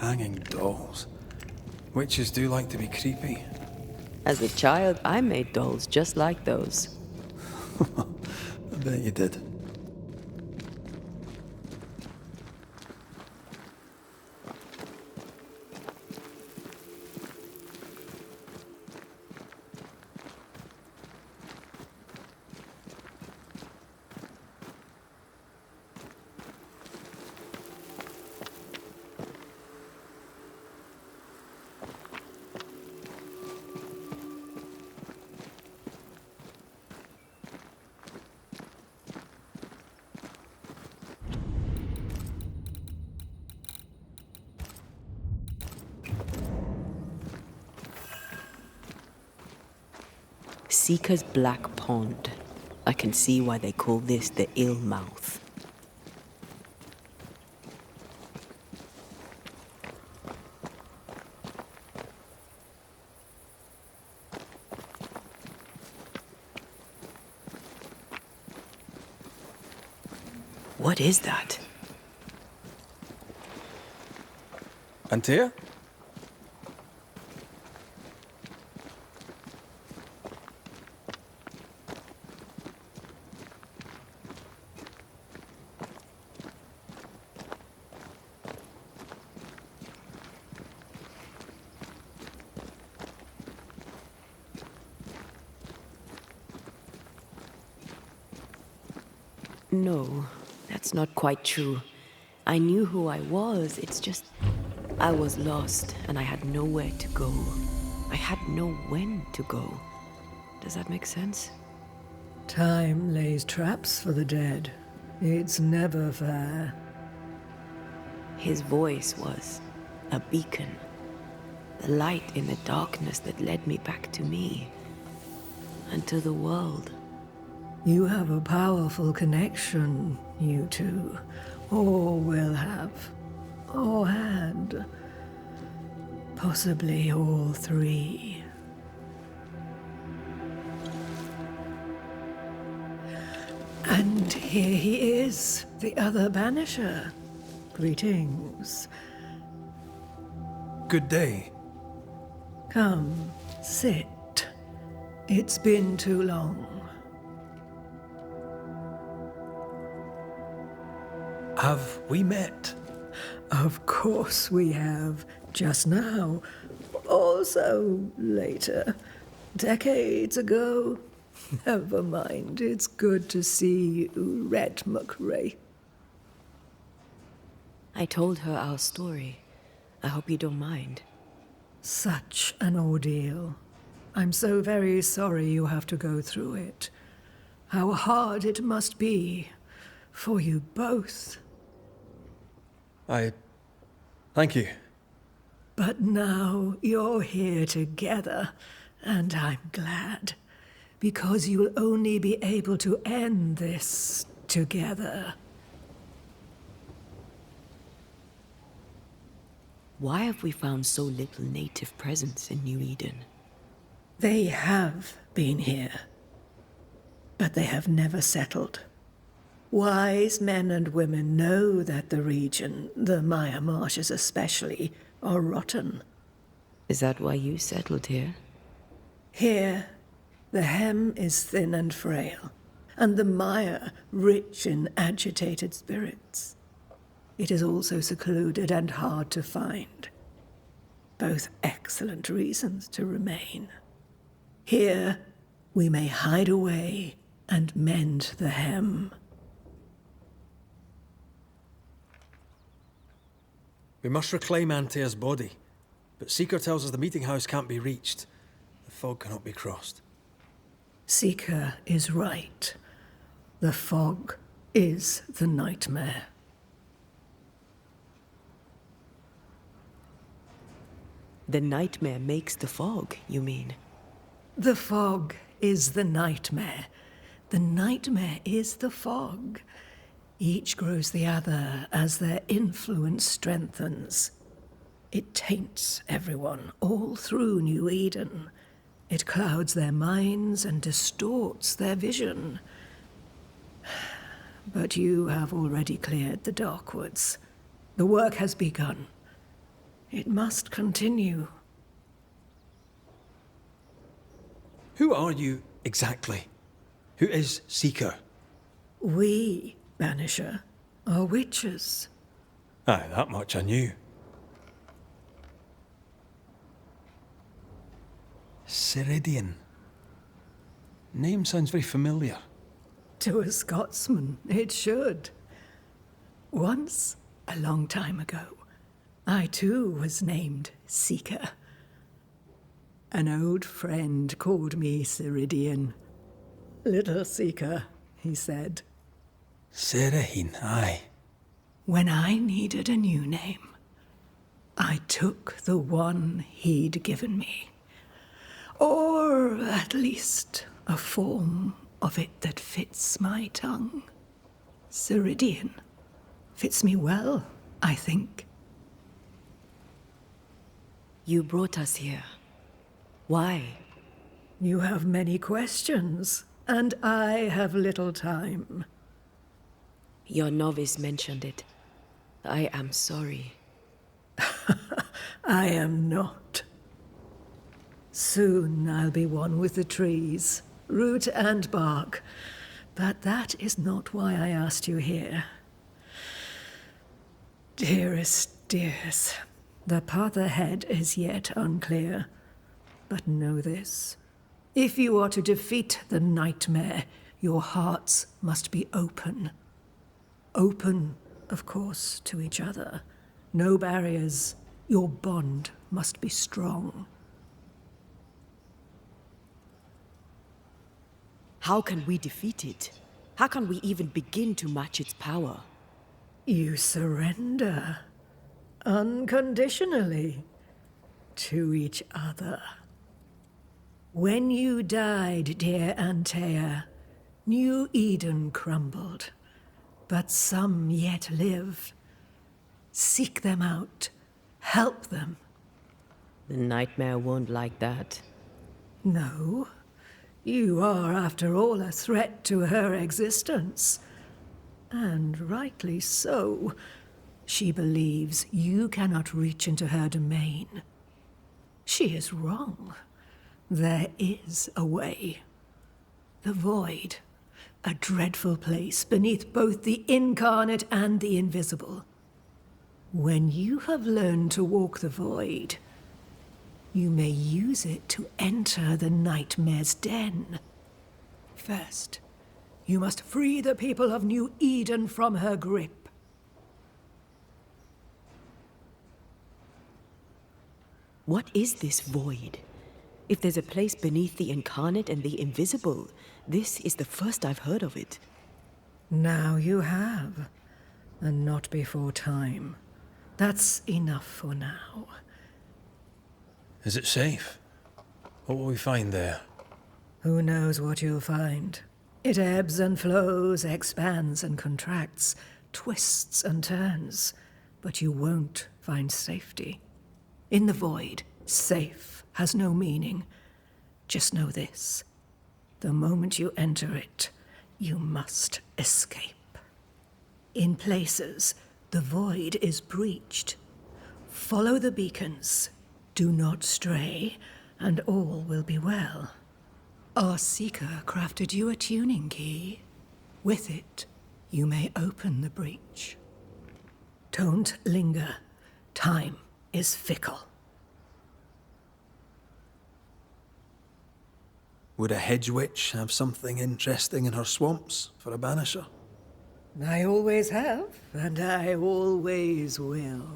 Hanging dolls. Witches do like to be creepy. As a child, I made dolls just like those. I bet you did. Seeker's Black Pond. I can see why they call this the Ill Mouth. What is that? Antea? No, that's not quite true. I knew who I was, it's just... I was lost, and I had nowhere to go. I had no when to go. Does that make sense? Time lays traps for the dead. It's never fair. His voice was a beacon. The light in the darkness that led me back to me. And to the world. You have a powerful connection, you two. Or will have. Or had. Possibly all three. And here he is, the other Banisher. Greetings. Good day. Come, sit. It's been too long. Have we met? Of course we have. Just now. Also later. Decades ago. Never mind. It's good to see you, Red McRae. I told her our story. I hope you don't mind. Such an ordeal. I'm so very sorry you have to go through it. How hard it must be for you both. Thank you. But now you're here together, and I'm glad. Because you'll only be able to end this together. Why have we found so little native presence in New Eden? They have been here, but they have never settled. Wise men and women know that the region, the Maya Marshes especially, are rotten. Is that why you settled here? Here, the hem is thin and frail, and the Maya rich in agitated spirits. It is also secluded and hard to find. Both excellent reasons to remain. Here, we may hide away and mend the hem. We must reclaim Antea's body, but Seeker tells us the meeting house can't be reached. The fog cannot be crossed. Seeker is right. The fog is the nightmare. The nightmare makes the fog, you mean? The fog is the nightmare. The nightmare is the fog. Each grows the other as their influence strengthens. It taints everyone all through New Eden. It clouds their minds and distorts their vision. But you have already cleared the Darkwoods. The work has begun. It must continue. Who are you exactly? Who is Seeker? We, Banisher, are witches. Aye, that much I knew. Ceridian. Name sounds very familiar. To a Scotsman, it should. Once, a long time ago, I too was named Seeker. An old friend called me Ceridian. Little Seeker, he said. Serahine, aye. When I needed a new name, I took the one he'd given me. Or at least a form of it that fits my tongue. Ceridian. Fits me well, I think. You brought us here. Why? You have many questions, and I have little time. Your novice mentioned it. I am sorry. I am not. Soon I'll be one with the trees, root and bark. But that is not why I asked you here. Dearest dears, the path ahead is yet unclear. But know this. If you are to defeat the nightmare, your hearts must be open. Open, of course, to each other. No barriers. Your bond must be strong. How can we defeat it? How can we even begin to match its power? You surrender. Unconditionally. To each other. When you died, dear Antea, New Eden crumbled. But some yet live. Seek them out. Help them. The nightmare won't like that. No. You are, after all, a threat to her existence. And rightly so. She believes you cannot reach into her domain. She is wrong. There is a way. The void. A dreadful place beneath both the incarnate and the invisible. When you have learned to walk the void, you may use it to enter the nightmare's den. First, you must free the people of New Eden from her grip. What is this void? If there's a place beneath the incarnate and the invisible, this is the first I've heard of it. Now you have, and not before time. That's enough for now. Is it safe? What will we find there? Who knows what you'll find? It ebbs and flows, expands and contracts, twists and turns. But you won't find safety. In the void, safe has no meaning. Just know this. The moment you enter it, you must escape. In places, the void is breached. Follow the beacons. Do not stray, and all will be well. Our Seeker crafted you a tuning key. With it, you may open the breach. Don't linger. Time is fickle. Would a hedge witch have something interesting in her swamps for a banisher? I always have, and I always will.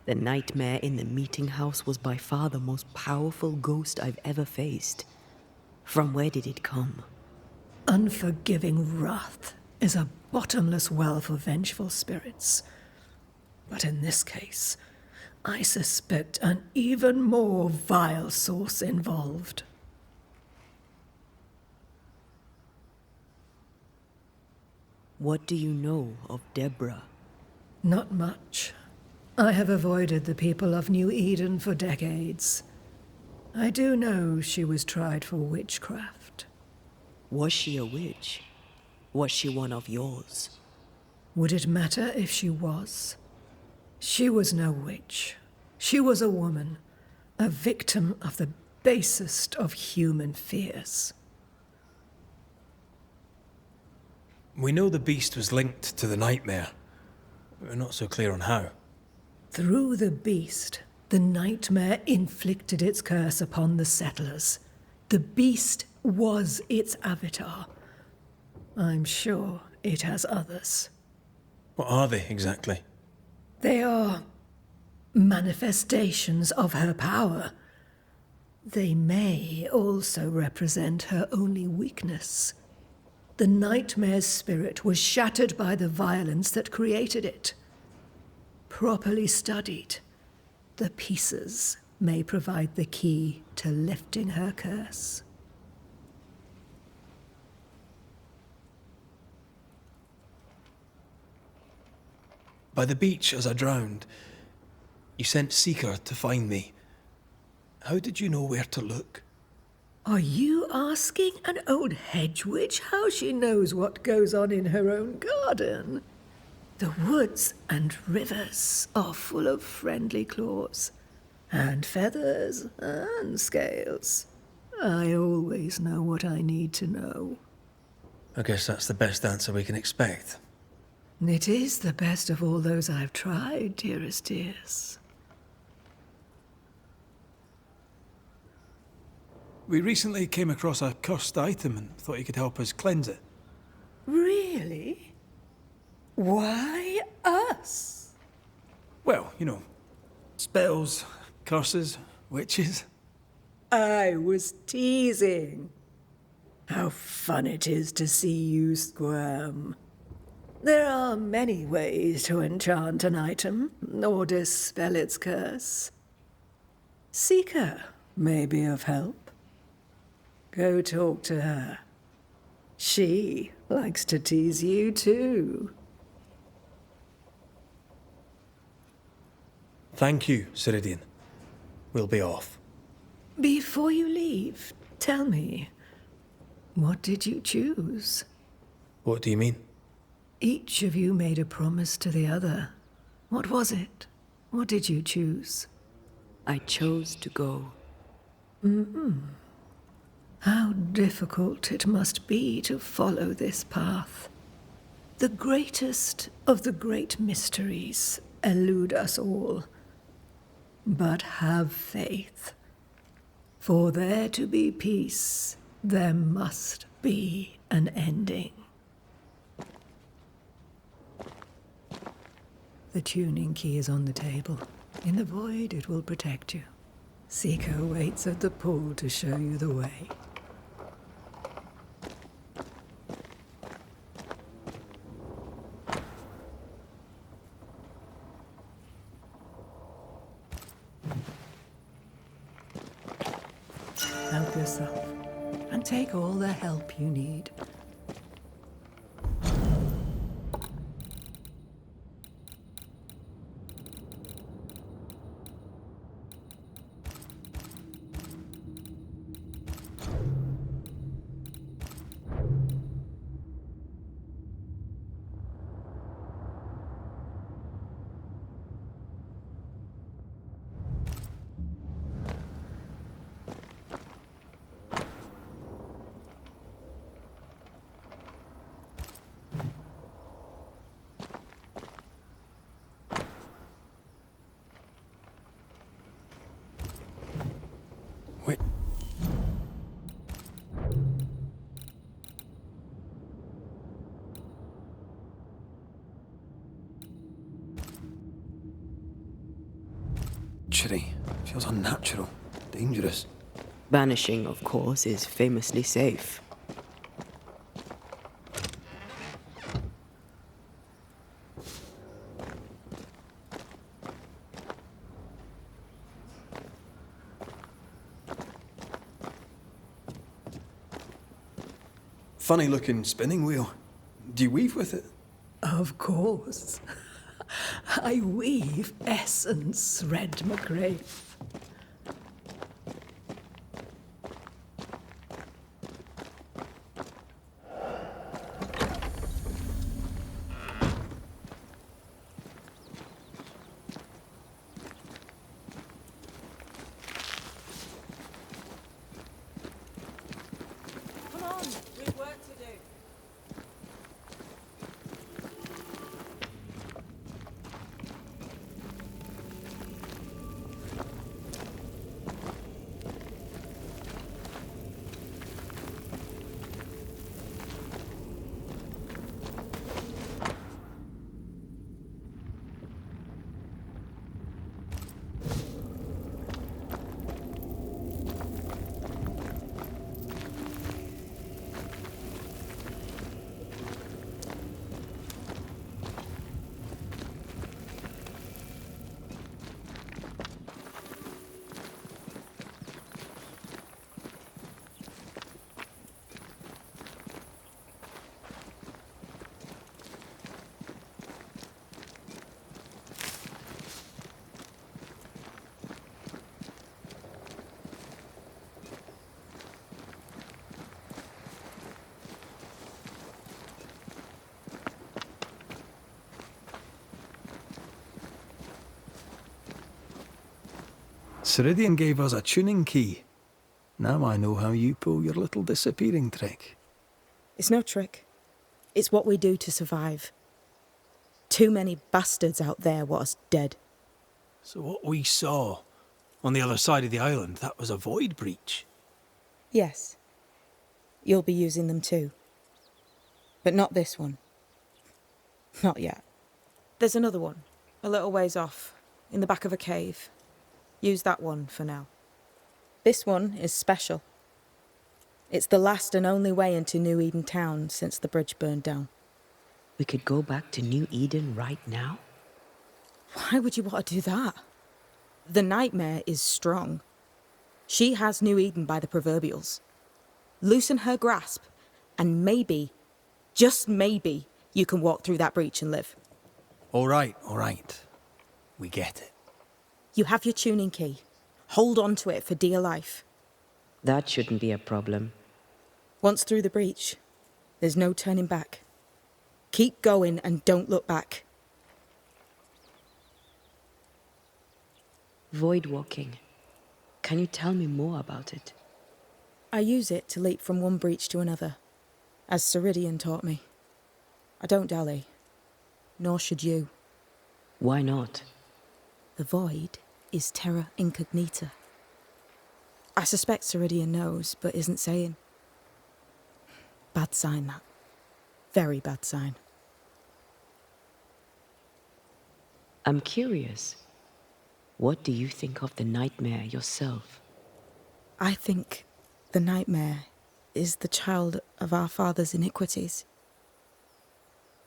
The nightmare in the meeting house was by far the most powerful ghost I've ever faced. From where did it come? Unforgiving wrath is a bottomless well for vengeful spirits. But in this case, I suspect an even more vile source involved. What do you know of Deborah? Not much. I have avoided the people of New Eden for decades. I do know she was tried for witchcraft. Was she a witch? Was she one of yours? Would it matter if she was? She was no witch. She was a woman, a victim of the basest of human fears. We know the beast was linked to the nightmare. We're not so clear on how. Through the beast, the nightmare inflicted its curse upon the settlers. The beast was its avatar. I'm sure it has others. What are they exactly? They are manifestations of her power. They may also represent her only weakness. The nightmare's spirit was shattered by the violence that created it. Properly studied, the pieces may provide the key to lifting her curse. By the beach as I drowned, you sent Seeker to find me. How did you know where to look? Are you asking an old hedge witch how she knows what goes on in her own garden? The woods and rivers are full of friendly claws, and feathers and scales. I always know what I need to know. I guess that's the best answer we can expect. It is the best of all those I've tried, dearest dears. We recently came across a cursed item and thought you could help us cleanse it. Really? Why us? Well, you know, spells, curses, witches. I was teasing. How fun it is to see you squirm. There are many ways to enchant an item or dispel its curse. Seeker may be of help. Go talk to her. She likes to tease you too. Thank you, Ceridian. We'll be off. Before you leave, tell me, what did you choose? What do you mean? Each of you made a promise to the other. What was it? What did you choose? I chose to go. How difficult it must be to follow this path. The greatest of the great mysteries elude us all. But have faith. For there to be peace, there must be an ending. The tuning key is on the table. In the void, it will protect you. Seeker waits at the pool to show you the way. Help yourself, and take all the help you need. butchery. Feels unnatural. Dangerous. Banishing, of course, is famously safe. Funny looking spinning wheel. Do you weave with it? Of course. I weave essence, Red McGrath. Come on, we've work to do. Ceridian gave us a tuning key. Now I know how you pull your little disappearing trick. It's no trick. It's what we do to survive. Too many bastards out there want us dead. So what we saw on the other side of the island, that was a void breach. Yes. You'll be using them too. But not this one. Not yet. There's another one, a little ways off, in the back of a cave. Use that one for now. This one is special. It's the last and only way into New Eden town since the bridge burned down. We could go back to New Eden right now? Why would you want to do that? The nightmare is strong. She has New Eden by the proverbials. Loosen her grasp, and maybe, just maybe, you can walk through that breach and live. All right. We get it. You have your tuning key. Hold on to it for dear life. That shouldn't be a problem. Once through the breach, there's no turning back. Keep going and don't look back. Void walking. Can you tell me more about it? I use it to leap from one breach to another, as Ceridian taught me. I don't dally, nor should you. Why not? The void is terra incognita. I suspect Ceridian knows, but isn't saying. Bad sign, that. Very bad sign. I'm curious. What do you think of the nightmare yourself? I think the nightmare is the child of our father's iniquities.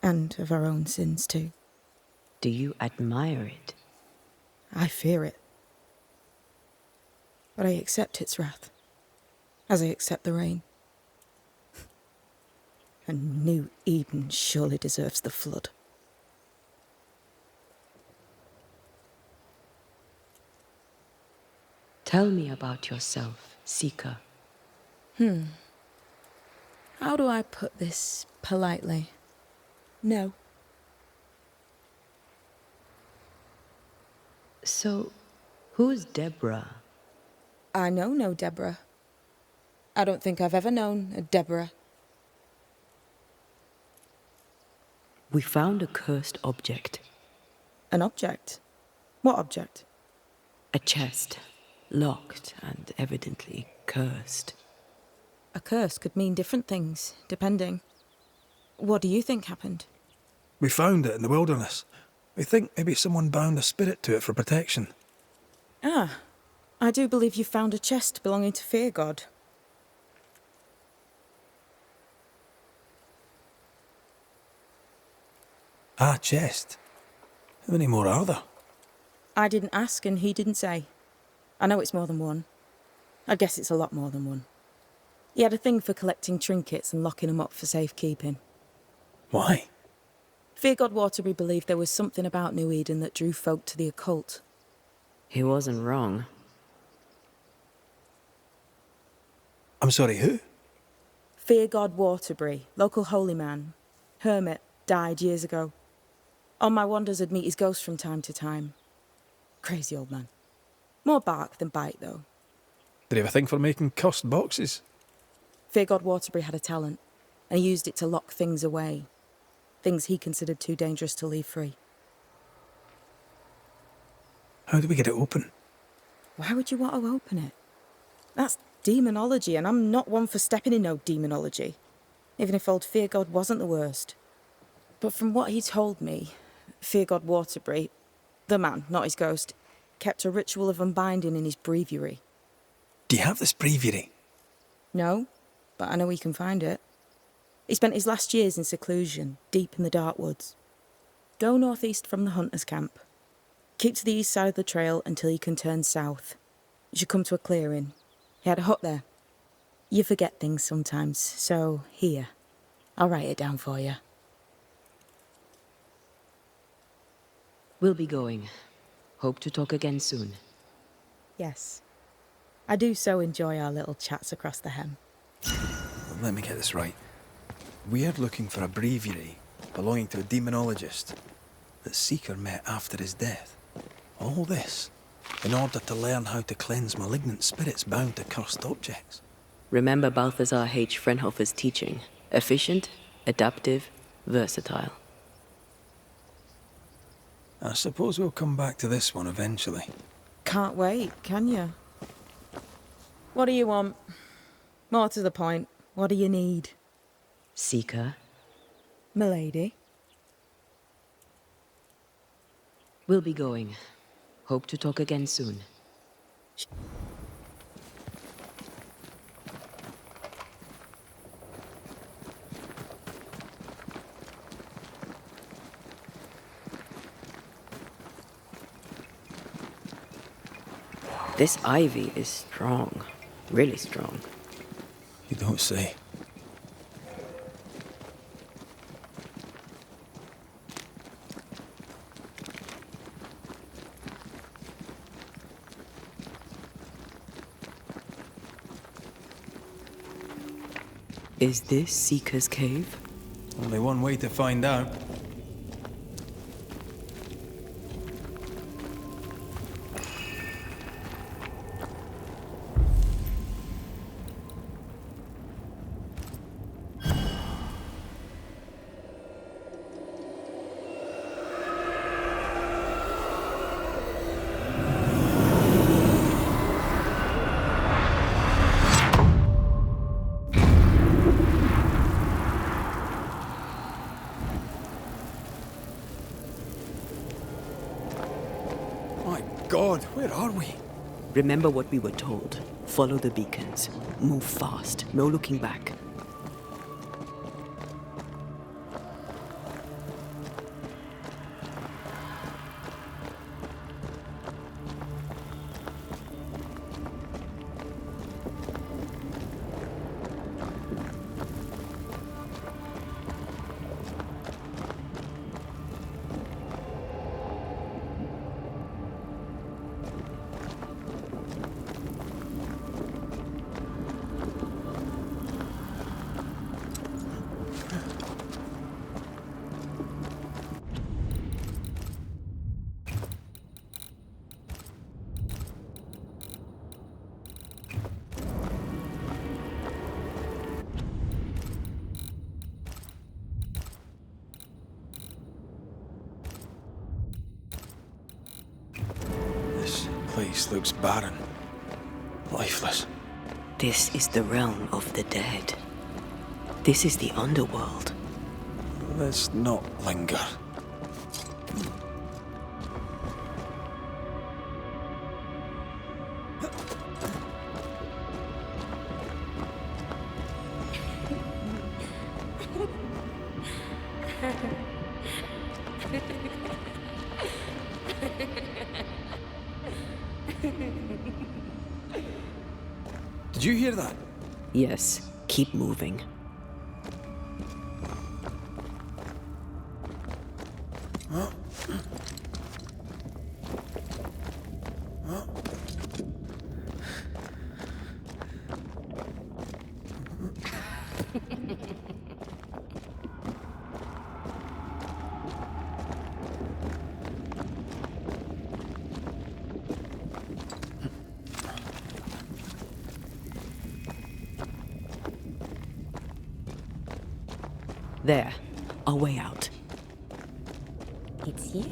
And of our own sins, too. Do you admire it? I fear it. But I accept its wrath, as I accept the rain. And New Eden surely deserves the flood. Tell me about yourself, Seeker. How do I put this politely? No. So, who's Deborah? I know no Deborah. I don't think I've ever known a Deborah. We found a cursed object. An object? What object? A chest, locked and evidently cursed. A curse could mean different things, depending. What do you think happened? We found it in the wilderness. We think maybe someone bound a spirit to it for protection. Ah, I do believe you found a chest belonging to Fear God. Ah, chest. How many more are there? I didn't ask and he didn't say. I know it's more than one. I guess it's a lot more than one. He had a thing for collecting trinkets and locking them up for safekeeping. Why? Fear God Waterbury believed there was something about New Eden that drew folk to the occult. He wasn't wrong. I'm sorry, who? Fear God Waterbury, local holy man, hermit, died years ago. On my wanders I'd meet his ghost from time to time. Crazy old man. More bark than bite, though. Did he have a thing for making cursed boxes? Fear God Waterbury had a talent, and he used it to lock things away. Things he considered too dangerous to leave free. How do we get it open? Why would you want to open it? That's demonology, and I'm not one for stepping in no demonology. Even if old Fear God wasn't the worst. But from what he told me, Fear God Waterbury, the man, not his ghost, kept a ritual of unbinding in his breviary. Do you have this breviary? No, but I know he can find it. He spent his last years in seclusion, deep in the dark woods. Go northeast from the hunter's camp. Keep to the east side of the trail until you can turn south. You should come to a clearing. He had a hut there. You forget things sometimes, so here. I'll write it down for you. We'll be going. Hope to talk again soon. Yes. I do so enjoy our little chats across the hem. Let me get this right. We're looking for a breviary belonging to a demonologist that Seeker met after his death. All this in order to learn how to cleanse malignant spirits bound to cursed objects. Remember Balthazar H. Frenhofer's teaching. Efficient, adaptive, versatile. I suppose we'll come back to this one eventually. Can't wait, can you? What do you want? More to the point, what do you need? Seeker, Milady? we'll be going. Hope to talk again soon. This ivy is strong. Really strong. You don't say. Is this Seeker's cave? Only one way to find out. My God, where are we? Remember what we were told. Follow the beacons. Move fast. No looking back. This place looks barren. Lifeless. This is the realm of the dead. This is the underworld. Let's not linger. Did you hear that? Yes, keep moving. There, our way out. It's you.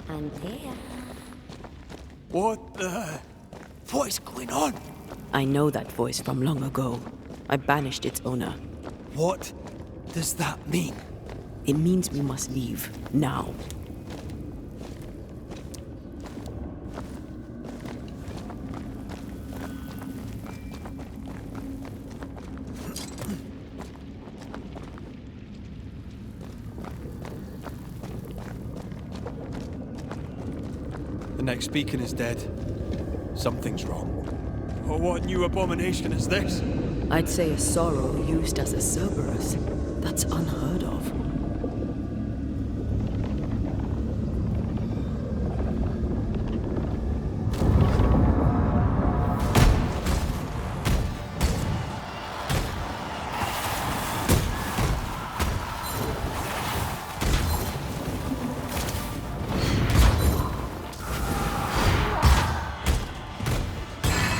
I'm there. What is going on? I know that voice from long ago. I banished its owner. What does that mean? It means we must leave, now. The next beacon is dead. Something's wrong. Oh, what new abomination is this? I'd say a sorrow used as a Cerberus. That's unheard of.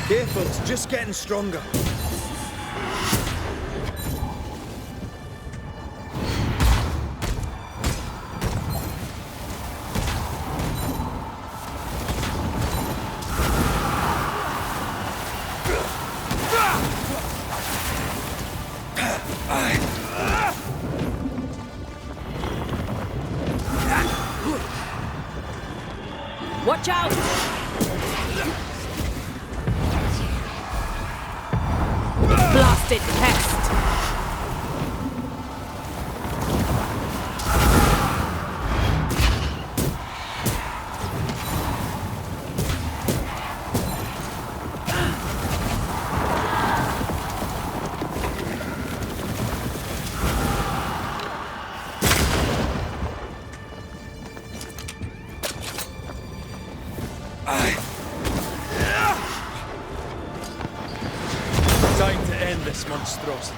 K-putt's just getting stronger. Watch out! Blasted pest! Time to end this monstrosity.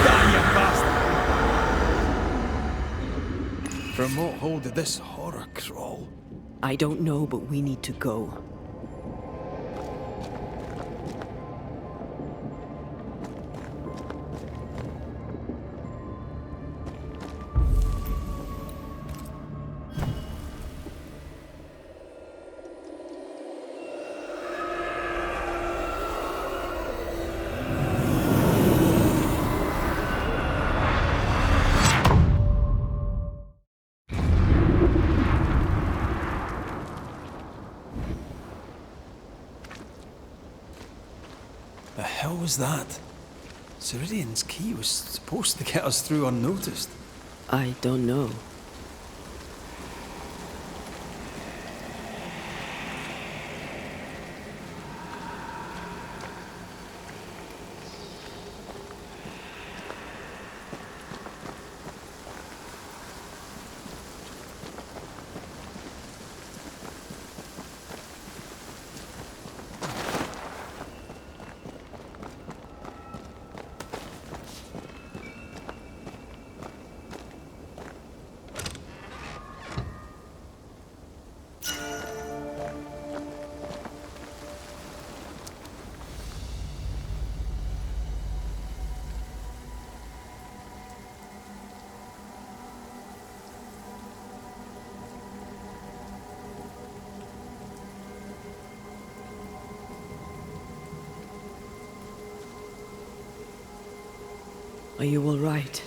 Die, you bastard! From what hold did this horror crawl? I don't know, but we need to go. The hell was that? Ceridian's key was supposed to get us through unnoticed. I don't know. Are you all right?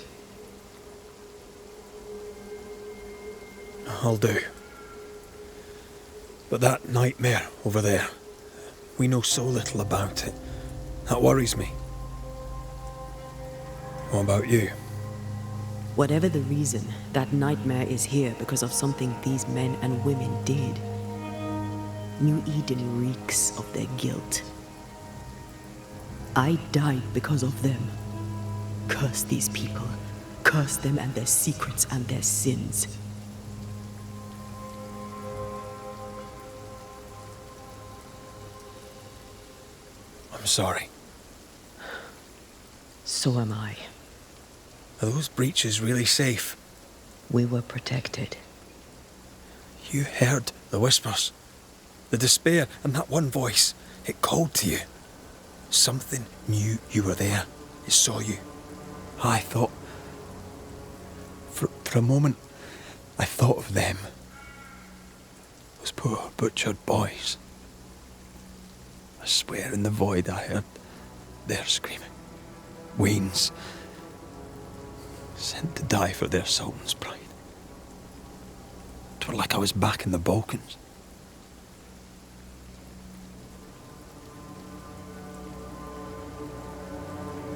I'll do. But that nightmare over there, We know so little about it. That worries me. What about you? Whatever the reason, that nightmare is here because of something these men and women did. New Eden reeks of their guilt. I died because of them. Curse these people. Curse them and their secrets and their sins. I'm sorry. So am I. Are those breaches really safe? We were protected. You heard the whispers, the despair, and that one voice. It called to you. Something knew you were there. It saw you. I thought... For a moment, I thought of them. Those poor butchered boys. I swear in the void I heard their screaming. Wains. Sent to die for their sultan's pride. It was like I was back in the Balkans.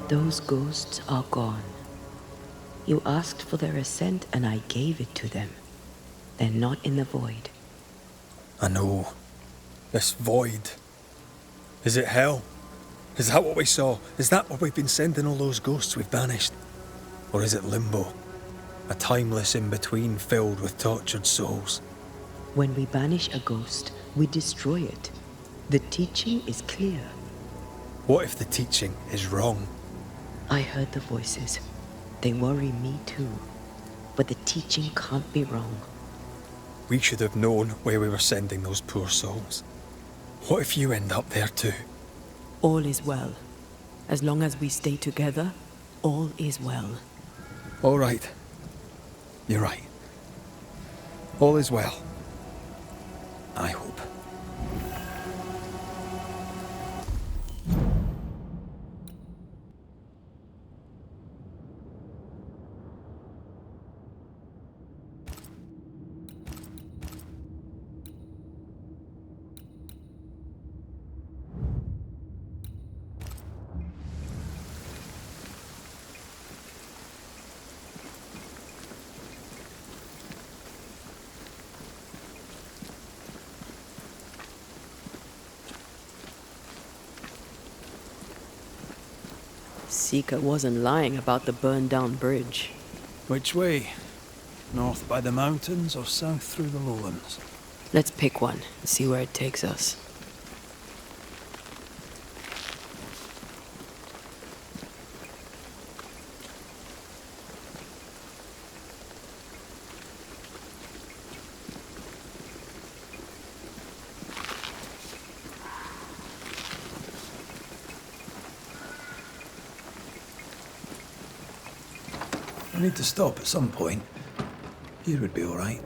Those ghosts are gone. You asked for their assent and I gave it to them. They're not in the void. I know. This void. Is it hell? Is that what we saw? Is that what we've been sending all those ghosts we've banished? Or is it limbo? A timeless in-between filled with tortured souls? When we banish a ghost, we destroy it. The teaching is clear. What if the teaching is wrong? I heard the voices. They worry me too. But the teaching can't be wrong. We should have known where we were sending those poor souls. What if you end up there too? All is well. As long as we stay together, all is well. All right. You're right. All is well. I hope. Seeker wasn't lying about the burned-down bridge. Which way? North by the mountains or south through the lowlands? Let's pick one and see where it takes us. I need to stop at some point. Here would be all right.